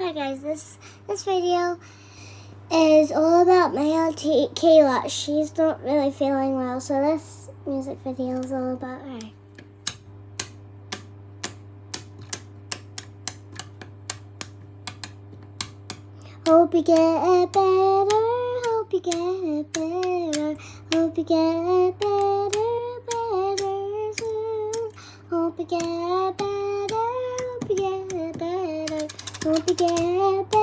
Hi guys, this video is all about my auntie Kayla. She's not really feeling well, so this music video is all about her. Hope you get better, hope you get better, hope you get better soon. Hope you get better, hope you get better, hope you get better.